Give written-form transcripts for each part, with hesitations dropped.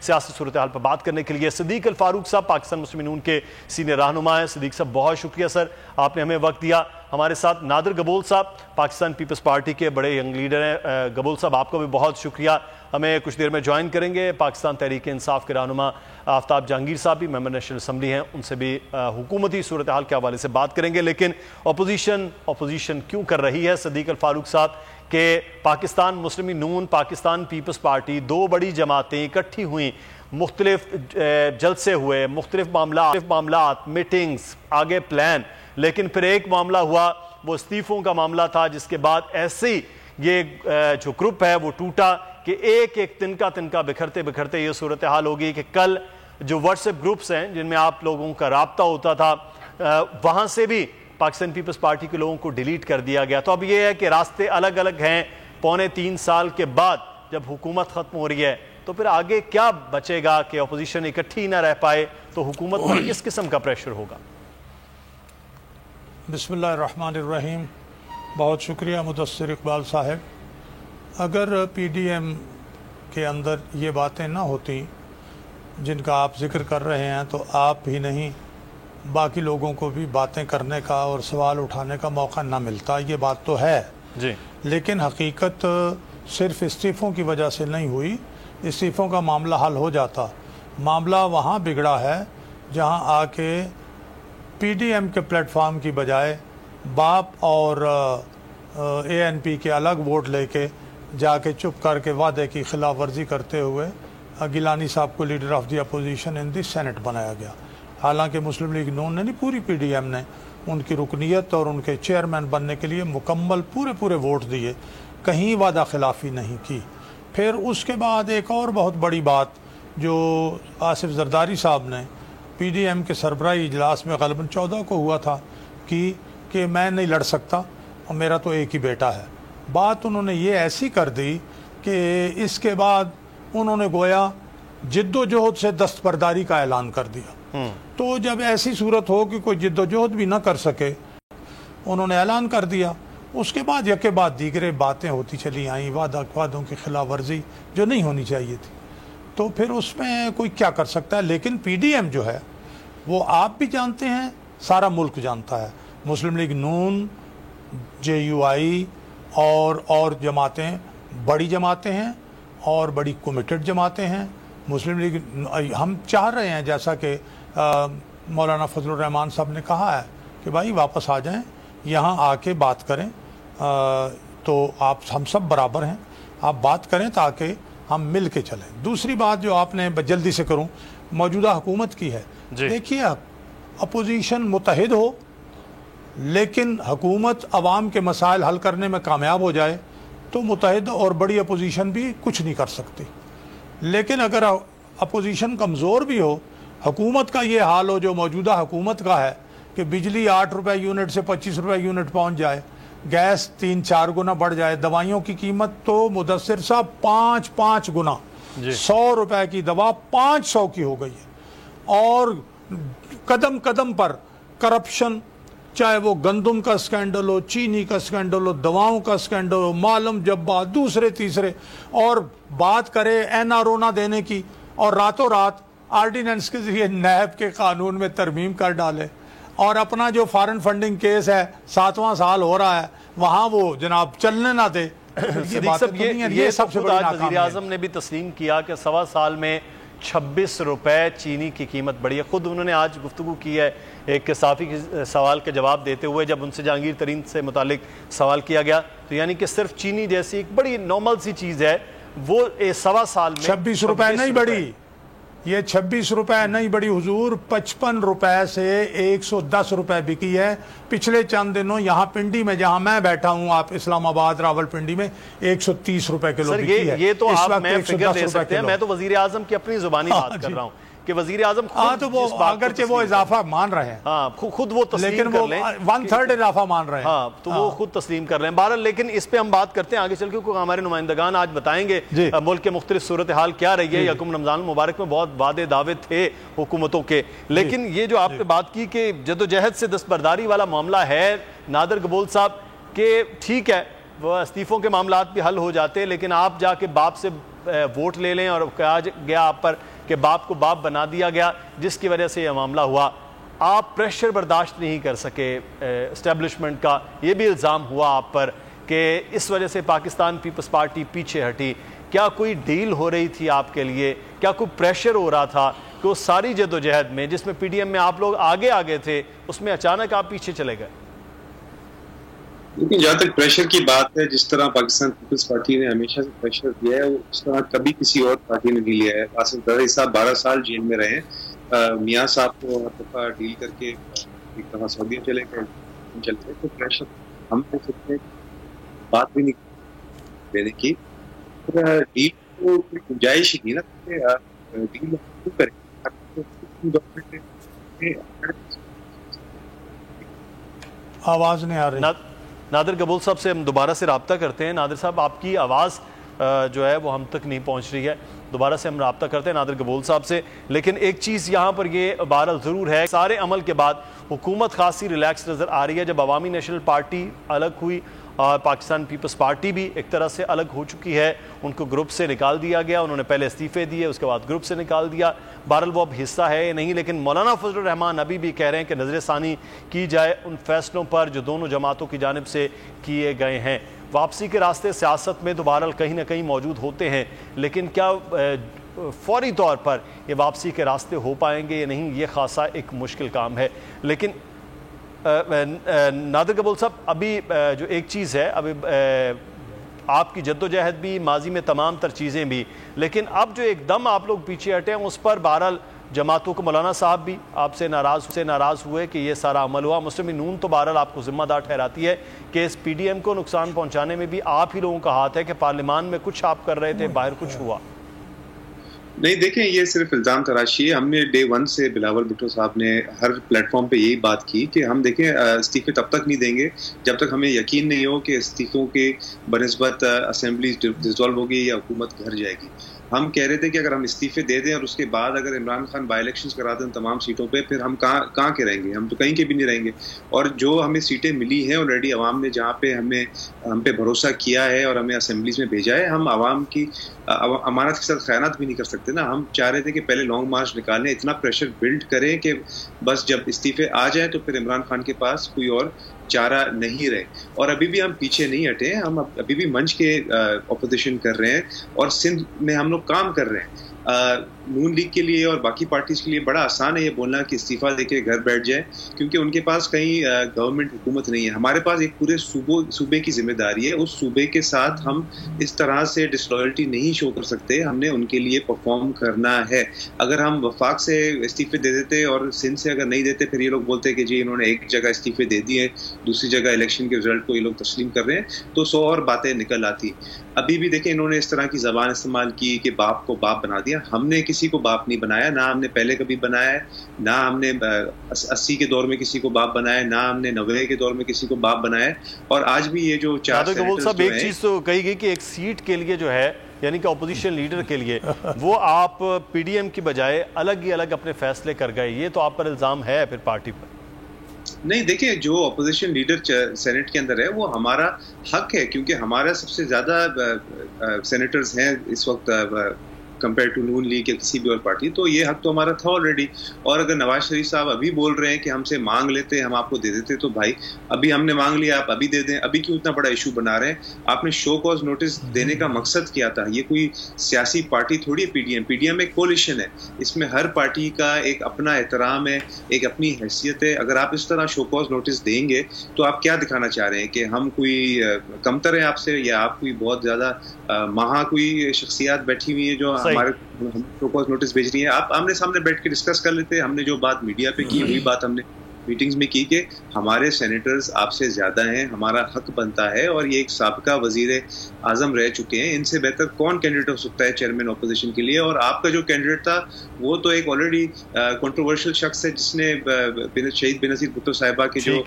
سیاسی صورتحال پر بات کرنے کے لیے صدیق الفاروق صاحب پاکستان مسلم نون کے سینئر رہنما ہیں۔ صدیق صاحب بہت شکریہ سر، آپ نے ہمیں وقت دیا۔ ہمارے ساتھ نادر گبول صاحب پاکستان پیپلز پارٹی کے بڑے ینگ لیڈر ہیں۔ گبول صاحب آپ کا بھی بہت شکریہ، ہمیں کچھ دیر میں جوائن کریں گے۔ پاکستان تحریک انصاف کے رہنما آفتاب جہانگیر صاحب بھی ممبر نیشنل اسمبلی ہیں، ان سے بھی حکومتی صورتحال کے حوالے سے بات کریں گے۔ لیکن اپوزیشن کیوں کر رہی ہے صدیق الفاروق صاحب کہ پاکستان مسلم نون، پاکستان پیپلز پارٹی، دو بڑی جماعتیں اکٹھی ہوئیں، مختلف جلسے ہوئے، مختلف معاملات، میٹنگز، آگے پلان، لیکن پھر ایک معاملہ ہوا، وہ استعفوں کا معاملہ تھا، جس کے بعد ایسی یہ جو گروپ ہے وہ ٹوٹا کہ ایک تنکا بکھرتے یہ صورتحال ہوگی کہ کل جو واٹس ایپ گروپس ہیں جن میں آپ لوگوں کا رابطہ ہوتا تھا، وہاں سے بھی پاکستان پیپلز پارٹی کے لوگوں کو ڈیلیٹ کر دیا گیا۔ تو اب یہ ہے کہ راستے الگ الگ ہیں۔ 3.25 سال کے بعد جب حکومت ختم ہو رہی ہے تو پھر آگے کیا بچے گا کہ اپوزیشن اکٹھی نہ رہ پائے، تو حکومت پر کس قسم کا پریشر ہوگا؟ بسم اللہ الرحمن الرحیم۔ بہت شکریہ مدثر اقبال صاحب۔ اگر پی ڈی ایم کے اندر یہ باتیں نہ ہوتی جن کا آپ ذکر کر رہے ہیں تو آپ ہی نہیں باقی لوگوں کو بھی باتیں کرنے کا اور سوال اٹھانے کا موقع نہ ملتا، یہ بات تو ہے جی۔ لیکن حقیقت صرف استعفوں کی وجہ سے نہیں ہوئی، استعفوں کا معاملہ حل ہو جاتا۔ معاملہ وہاں بگڑا ہے جہاں آ کے پی ڈی ایم کے پلیٹ فارم کی بجائے باپ اور اے این پی کے الگ ووٹ لے کے جا کے چپ کر کے وعدے کی خلاف ورزی کرتے ہوئے گیلانی صاحب کو leader of the opposition in the senate بنایا گیا۔ حالانکہ مسلم لیگ نون نے نہیں، پوری پی ڈی ایم نے ان کی رکنیت اور ان کے چیئرمین بننے کے لیے مکمل پورے ووٹ دیے، کہیں وعدہ خلافی نہیں کی۔ پھر اس کے بعد ایک اور بہت بڑی بات جو آصف زرداری صاحب نے پی ڈی ایم کے سربراہی اجلاس میں غالباً 14 کو ہوا تھا کہ میں نہیں لڑ سکتا اور میرا تو ایک ہی بیٹا ہے۔ بات انہوں نے یہ ایسی کر دی کہ اس کے بعد انہوں نے گویا جد و جہد سے دستبرداری کا اعلان کر دیا۔ تو جب ایسی صورت ہو کہ کوئی جد و جہد بھی نہ کر سکے، انہوں نے اعلان کر دیا، اس کے بعد یکے بعد دیگرے باتیں ہوتی چلی آئیں، وعدوں کی خلاف ورزی جو نہیں ہونی چاہیے تھی، تو پھر اس میں کوئی کیا کر سکتا ہے۔ لیکن پی ڈی ایم جو ہے وہ آپ بھی جانتے ہیں، سارا ملک جانتا ہے، مسلم لیگ نون، جے یو آئی اور جماعتیں بڑی جماعتیں ہیں اور بڑی کمیٹڈ جماعتیں ہیں۔ مسلم لیگ ہم چاہ رہے ہیں، جیسا کہ مولانا فضل الرحمان صاحب نے کہا ہے کہ بھائی واپس آ جائیں، یہاں آ کے بات کریں، تو ہم سب برابر ہیں، آپ بات کریں تاکہ ہم مل کے چلیں۔ دوسری بات جو آپ نے جلدی سے کروں، موجودہ حکومت کی ہے۔ دیکھیے، اپوزیشن متحد ہو لیکن حکومت عوام کے مسائل حل کرنے میں کامیاب ہو جائے تو متحد اور بڑی اپوزیشن بھی کچھ نہیں کر سکتی۔ لیکن اگر اپوزیشن کمزور بھی ہو، حکومت کا یہ حال ہو جو موجودہ حکومت کا ہے کہ بجلی 8 روپے یونٹ سے 25 روپے یونٹ پہنچ جائے، گیس 3-4 گنا بڑھ جائے، دوائیوں کی قیمت تو مدثر صاحب 5 گنا، 100 روپے کی دوا 500 کی ہو گئی ہے، اور قدم قدم پر کرپشن، چاہے وہ گندم کا سکینڈل ہو، چینی کا سکینڈل ہو، دواؤں کا سکینڈل ہو، معلوم جبا دوسرے تیسرے، اور بات کرے این آر او نہ دینے کی اور راتوں رات آرڈیننس کے ذریعے نیب کے قانون میں ترمیم کر ڈالے، اور اپنا جو فارن فنڈنگ کیس ہے 7واں سال ہو رہا ہے وہاں وہ جناب چلنے نہ دے۔ یہ سب سے بڑا وزیر اعظم نے بھی تسلیم کیا کہ 1.25 سال میں 26 روپے چینی کی قیمت بڑھی ہے۔ خود انہوں نے آج گفتگو کی ہے ایک صحافی کے سوال کا جواب دیتے ہوئے، جب ان سے جہانگیر ترین سے متعلق سوال کیا گیا تو یعنی کہ صرف چینی جیسی ایک بڑی نارمل سی چیز ہے وہ 1.25 سال میں 26 روپے نہیں بڑھی، یہ 26 روپے نہیں بڑھی حضور، 55 روپے سے 110 روپے بکی ہے۔ پچھلے چند دنوں یہاں پنڈی میں جہاں میں بیٹھا ہوں، آپ اسلام آباد راول پنڈی میں 130 روپے کلو بکی ہے۔ یہ تو آپ میں فگر دے سکتے ہیں، میں تو وزیر اعظم کی اپنی زبانی بات کر رہا ہوں کہ وزیر اعظم اگرچہ وہ اضافہ مان رہے ہیں، خود وہ تسلیم کر لیں، 1/3 اضافہ مان رہے ہیں، تو وہ خود تسلیم کر لیں۔ بہرحال لیکن اس پہ ہم بات کرتے ہیں آگے چل کے، کیونکہ ہمارے نمائندگان آج بتائیں گے ملک کے مختلف صورتحال کیا رہی ہے۔ یکم رمضان المبارک میں بہت وعدے دعوے تھے حکومتوں کے، لیکن یہ جو آپ نے بات کی کہ جدوجہد سے دستبرداری والا معاملہ ہے، نادر گبول صاحب، کہ ٹھیک ہے وہ استعفوں کے معاملات بھی حل ہو جاتے، لیکن آپ جا کے باپ سے ووٹ لے لیں اور کہا گیا آپ پر کہ باپ کو باپ بنا دیا گیا جس کی وجہ سے یہ معاملہ ہوا. آپ پریشر برداشت نہیں کر سکے اسٹیبلشمنٹ کا, یہ بھی الزام ہوا آپ پر کہ اس وجہ سے پاکستان پیپلز پارٹی پیچھے ہٹی. کیا کوئی ڈیل ہو رہی تھی آپ کے لیے, کیا کوئی پریشر ہو رہا تھا کہ اس ساری جدوجہد میں جس میں پی ڈی ایم میں آپ لوگ آگے تھے اس میں اچانک آپ پیچھے چلے گئے؟ لیکن جہاں تک پریشر کی بات ہے, جس طرح پاکستان پیپلز پارٹی نے ہمیشہ سے پریشر دیا ہے اس طرح کبھی کسی اور پارٹی نے نہیں لیا ہے. قاسم زرداری صاحب 12 سال جیل میں رہے, میاں صاحب کو ہر دفعہ ڈیل کر کے ایک دفعہ سعودیہ چلے گئے, تو پریشر ہم کہہ سکتے ہیں بات بھی نہیں دینے کی. ڈیل کو کوئی گنجائش ہی نہیں نا, ڈیل کریں. آواز نہیں آ رہی. نادر گبول صاحب سے ہم دوبارہ سے رابطہ کرتے ہیں. نادر صاحب آپ کی آواز جو ہے وہ ہم تک نہیں پہنچ رہی ہے, دوبارہ سے ہم رابطہ کرتے ہیں نادر گبول صاحب سے. لیکن ایک چیز یہاں پر یہ بہرحال ضرور ہے, سارے عمل کے بعد حکومت خاصی ریلیکس نظر آ رہی ہے. جب عوامی نیشنل پارٹی الگ ہوئی اور پاکستان پیپلز پارٹی بھی ایک طرح سے الگ ہو چکی ہے, ان کو گروپ سے نکال دیا گیا, انہوں نے پہلے استعفے دیے اس کے بعد گروپ سے نکال دیا. بہرحال وہ اب حصہ ہے یا نہیں, لیکن مولانا فضل الرحمان ابھی بھی کہہ رہے ہیں کہ نظر ثانی کی جائے ان فیصلوں پر جو دونوں جماعتوں کی جانب سے کیے گئے ہیں. واپسی کے راستے سیاست میں تو بہرحال کہیں نہ کہیں موجود ہوتے ہیں, لیکن کیا فوری طور پر یہ واپسی کے راستے ہو پائیں گے یا نہیں, یہ خاصا ایک مشکل کام ہے. لیکن نادر گبول صاحب ابھی جو ایک چیز ہے, ابھی آپ کی جدوجہد بھی, ماضی میں تمام تر چیزیں بھی, لیکن اب جو ایک دم آپ لوگ پیچھے ہٹے ہیں اس پر بہرحال جماعتوں کو مولانا صاحب بھی آپ سے ناراض ہوئے کہ یہ سارا عمل ہوا. مسلم نون تو بہرحال آپ کو ذمہ دار ٹھہراتی ہے کہ اس پی ڈی ایم کو نقصان پہنچانے میں بھی آپ ہی لوگوں کا ہاتھ ہے کہ پارلیمان میں کچھ آپ کر رہے تھے, باہر کچھ ہوا نہیں. دیکھیں یہ صرف الزام تراشی ہے. ہم نے ڈے 1 سے بلاول بھٹو صاحب نے ہر پلیٹ فارم پہ یہی بات کی کہ ہم دیکھیں استعفے تب تک نہیں دیں گے جب تک ہمیں یقین نہیں ہو کہ استعفوں کے بنسبت اسمبلی ڈسالو ہوگی یا حکومت گھر جائے گی. ہم کہہ رہے تھے کہ اگر ہم استعفے دے دیں اور اس کے بعد اگر عمران خان بائی الیکشنز کرا دیں تمام سیٹوں پہ, پھر ہم کہاں کے رہیں گے, ہم تو کہیں کے بھی نہیں رہیں گے. اور جو ہمیں سیٹیں ملی ہیں آلریڈی عوام نے جہاں پہ ہم پہ بھروسہ کیا ہے اور ہمیں اسمبلیز میں بھیجا ہے, ہم عوام کی امانت کے ساتھ خیانت بھی نہیں کر سکتے نا. ہم چاہ رہے تھے کہ پہلے لانگ مارچ نکالیں, اتنا پریشر بلڈ کریں کہ بس جب استعفے آ جائیں تو پھر عمران خان کے پاس کوئی اور چارہ نہیں رہے. اور ابھی بھی ہم پیچھے نہیں ہٹے, ہم ابھی بھی منچ کے اپوزیشن کر رہے ہیں اور سندھ میں ہم لوگ کام کر رہے ہیں. نون لیگ کے لیے اور باقی پارٹیز کے لیے بڑا آسان ہے یہ بولنا کہ استعفیٰ دے کے گھر بیٹھ جائیں, کیونکہ ان کے پاس کہیں گورنمنٹ حکومت نہیں ہے. ہمارے پاس ایک پورے صوبے کی ذمہ داری ہے. اس صوبے کے ساتھ ہم اس طرح سے ڈسلوئلٹی نہیں شو کر سکتے, ہم نے ان کے لیے پرفارم کرنا ہے. اگر ہم وفاق سے استعفے دے دیتے اور سندھ سے اگر نہیں دیتے, پھر یہ لوگ بولتے کہ جی انہوں نے ایک جگہ استعفے دے دیے, دوسری جگہ الیکشن کے رزلٹ کو یہ لوگ تسلیم کر رہے ہیں, تو 100 اور باتیں نکل آتی. ابھی بھی دیکھیں انہوں نے اس طرح کی زبان استعمال کی کہ باپ کو باپ بنا دیا. ہم نے کسی کو باپ نہیں بنایا, نہ ہم نے پہلے کبھی بنایا ہے, نہ ہم نے 80 کے دور میں کسی کو باپ بنایا ہے, نہ ہم نے 90 کے دور میں کسی کو باپ بنایا ہے. اور آج بھی یہ جو 4 صاحب ایک چیز تو کہی گئی کہ ایک سیٹ کے لیے جو ہے یعنی کہ اپوزیشن لیڈر کے لیے وہ آپ پی ڈی ایم کی بجائے الگ ہی الگ اپنے فیصلے کر گئے, یہ تو آپ پر الزام ہے پھر پارٹی پر؟ نہیں دیکھیں, جو اپوزیشن لیڈر سینٹ کے اندر ہے وہ ہمارا حق ہے, کیونکہ ہمارا سب سے زیادہ سینیٹرز ہیں اس وقت کمپیئر ٹو نون لیگ یا کسی بھی اور پارٹی, تو یہ حق تو ہمارا تھا آلریڈی. اور اگر نواز شریف صاحب ابھی بول رہے ہیں کہ ہم سے مانگ لیتے ہم آپ کو دے دیتے, تو بھائی ابھی ہم نے مانگ لیا, آپ ابھی دے دیں. ابھی کیوں اتنا بڑا ایشو بنا رہے ہیں؟ آپ نے شو کاز نوٹس دینے کا مقصد کیا تھا. یہ کوئی سیاسی پارٹی تھوڑی ہے P D M. P D M ایک کولیشن ہے, اس میں ہر پارٹی کا ایک اپنا احترام ہے, ایک اپنی حیثیت ہے. اگر آپ اس طرح شو کاز نوٹس دیں گے تو آپ کیا دکھانا چاہ رہے ہیں کہ ہم کوئی کمتر ہیں آپ سے, یا آپ کوئی بہت زیادہ کوئی شخصیات بیٹھی ہوئی ہیں جو ہمارے شو کاز نوٹس بھیج رہی ہیں؟ آپ آمنے سامنے بیٹھ کے ڈسکس کر لیتے. ہم نے جو بات میڈیا پہ کی وہی بات ہم نے میٹنگز میں کی کہ ہمارے سینیٹرز آپ سے زیادہ ہیں, ہمارا حق بنتا ہے. اور یہ ایک سابقہ وزیر اعظم رہ چکے ہیں, ان سے بہتر کون کینڈیڈیٹ ہو سکتا ہے چیئرمین اپوزیشن کے لیے؟ اور آپ کا جو کینڈیڈیٹ تھا وہ تو ایک آلریڈی کنٹروورشل شخص ہے, جس نے شہید بینظیر بھٹو صاحبہ کے جو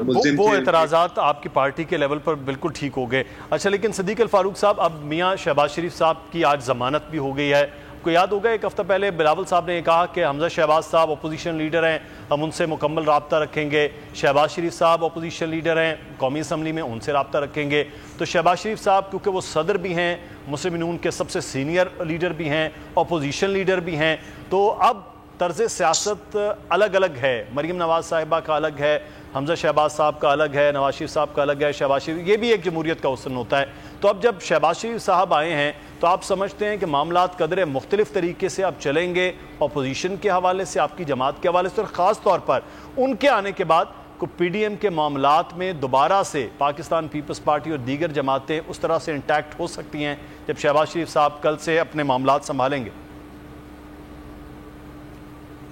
ملزم وہ اعتراضات آپ کی پارٹی کے لیول پر بالکل ٹھیک ہو گئے. اچھا, لیکن صدیق الفاروق صاحب, اب میاں شہباز شریف صاحب کی آج ضمانت بھی ہو گئی ہے, کو یاد ہوگا ایک ہفتہ پہلے بلاول صاحب نے یہ کہا کہ حمزہ شہباز صاحب اپوزیشن لیڈر ہیں, ہم ان سے مکمل رابطہ رکھیں گے. شہباز شریف صاحب اپوزیشن لیڈر ہیں, قومی اسمبلی میں ان سے رابطہ رکھیں گے. تو شہباز شریف صاحب کیونکہ وہ صدر بھی ہیں, مسلم نون کے سب سے سینئر لیڈر بھی ہیں, اپوزیشن لیڈر بھی ہیں, تو اب طرز سیاست الگ الگ ہے. مریم نواز صاحبہ کا الگ ہے, حمزہ شہباز صاحب کا الگ ہے, نواز شریف صاحب کا الگ ہے. شہباز شریف, یہ بھی ایک جمہوریت کا حسن ہوتا ہے. تو اب جب شہباز شریف صاحب آئے ہیں تو آپ سمجھتے ہیں کہ معاملات قدرے مختلف طریقے سے اب چلیں گے, اپوزیشن کے حوالے سے, آپ کی جماعت کے حوالے سے, اور خاص طور پر ان کے آنے کے بعد کو پی ڈی ایم کے معاملات میں دوبارہ سے پاکستان پیپلز پارٹی اور دیگر جماعتیں اس طرح سے انٹیکٹ ہو سکتی ہیں جب شہباز شریف صاحب کل سے اپنے معاملات سنبھالیں گے؟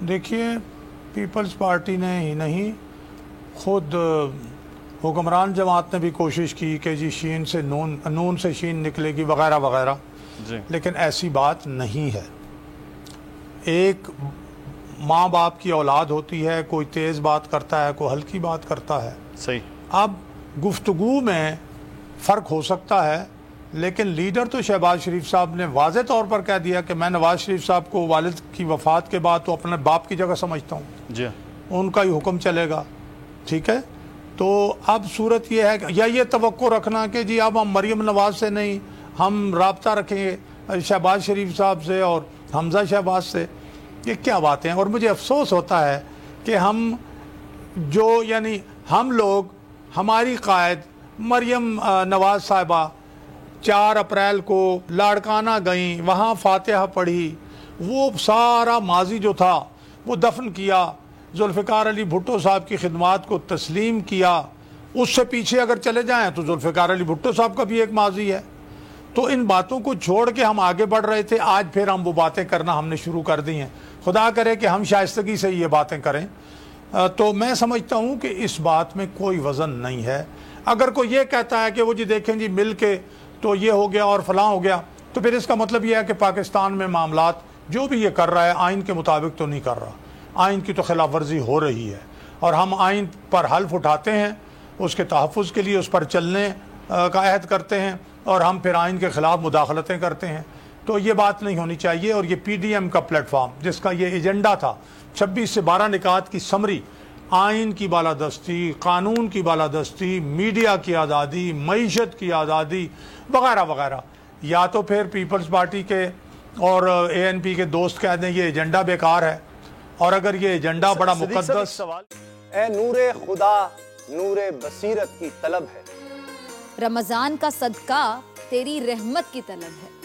دیکھیے, پیپلز پارٹی نے ہی نہیں, خود حکمران جماعت نے بھی کوشش کی کہ جی شین سے نون سے شین نکلے گی وغیرہ وغیرہ, لیکن ایسی بات نہیں ہے. ایک ماں باپ کی اولاد ہوتی ہے, کوئی تیز بات کرتا ہے, کوئی ہلکی بات کرتا ہے. صحیح. اب گفتگو میں فرق ہو سکتا ہے, لیکن لیڈر تو شہباز شریف صاحب نے واضح طور پر کہہ دیا کہ میں نواز شریف صاحب کو والد کی وفات کے بعد تو اپنے باپ کی جگہ سمجھتا ہوں, جی ان کا ہی حکم چلے گا. ٹھیک ہے, تو اب صورت یہ ہے کہ یا یہ توقع رکھنا کہ جی اب ہم مریم نواز سے نہیں, ہم رابطہ رکھیں گے شہباز شریف صاحب سے اور حمزہ شہباز سے, یہ کیا باتیں ہیں. اور مجھے افسوس ہوتا ہے کہ ہم جو یعنی ہم لوگ, ہماری قائد مریم نواز صاحبہ 4 اپریل کو لاڑکانہ گئیں, وہاں فاتحہ پڑھی, وہ سارا ماضی جو تھا وہ دفن کیا, ذوالفقار علی بھٹو صاحب کی خدمات کو تسلیم کیا. اس سے پیچھے اگر چلے جائیں تو ذوالفقار علی بھٹو صاحب کا بھی ایک ماضی ہے. تو ان باتوں کو چھوڑ کے ہم آگے بڑھ رہے تھے, آج پھر ہم وہ باتیں کرنا ہم نے شروع کر دی ہیں. خدا کرے کہ ہم شائستگی سے یہ باتیں کریں. تو میں سمجھتا ہوں کہ اس بات میں کوئی وزن نہیں ہے. اگر کوئی یہ کہتا ہے کہ وہ جی دیکھیں جی مل کے تو یہ ہو گیا اور فلاں ہو گیا, تو پھر اس کا مطلب یہ ہے کہ پاکستان میں معاملات جو بھی یہ کر رہا ہے آئین کے مطابق تو نہیں کر رہا, آئین کی تو خلاف ورزی ہو رہی ہے. اور ہم آئین پر حلف اٹھاتے ہیں, اس کے تحفظ کے لیے اس پر چلنے کا عہد کرتے ہیں, اور ہم پھر آئین کے خلاف مداخلتیں کرتے ہیں. تو یہ بات نہیں ہونی چاہیے. اور یہ پی ڈی ایم کا پلیٹ فارم جس کا یہ ایجنڈا تھا 26 سے 12 نکات کی سمری, آئین کی بالادستی, قانون کی بالادستی, میڈیا کی آزادی, معیشت کی آزادی وغیرہ وغیرہ, یا تو پھر پیپلز پارٹی کے اور اے این پی کے دوست کہہ دیں یہ ایجنڈا بیکار ہے, اور اگر یہ ایجنڈا بڑا مقدس. سوال, اے نور خدا نور بصیرت کی طلب ہے, رمضان کا صدقہ تیری رحمت کی طلب ہے,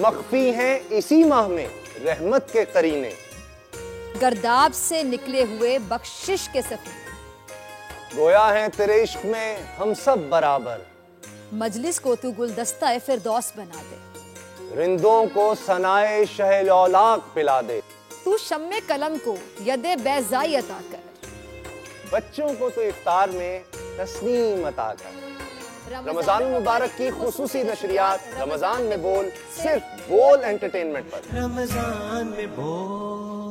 مخفی ہیں اسی ماہ میں رحمت کے قرینے, گرداب سے نکلے ہوئے بخشش کے سفیر, گویا ہیں تیرے عشق میں ہم سب برابر, مجلس کو تو گلدستہ فردوس بنا دے, رندوں کو ثنائے شہ لولاق پلا دے, تو شم قلم کو ید بیضائی عطا کر, بچوں کو تو افطار میں تسنیم عطا کر. رمضان مبارک کی خصوصی نشریات رمضان میں بول, صرف بول انٹرٹینمنٹ پر. رمضان میں بول.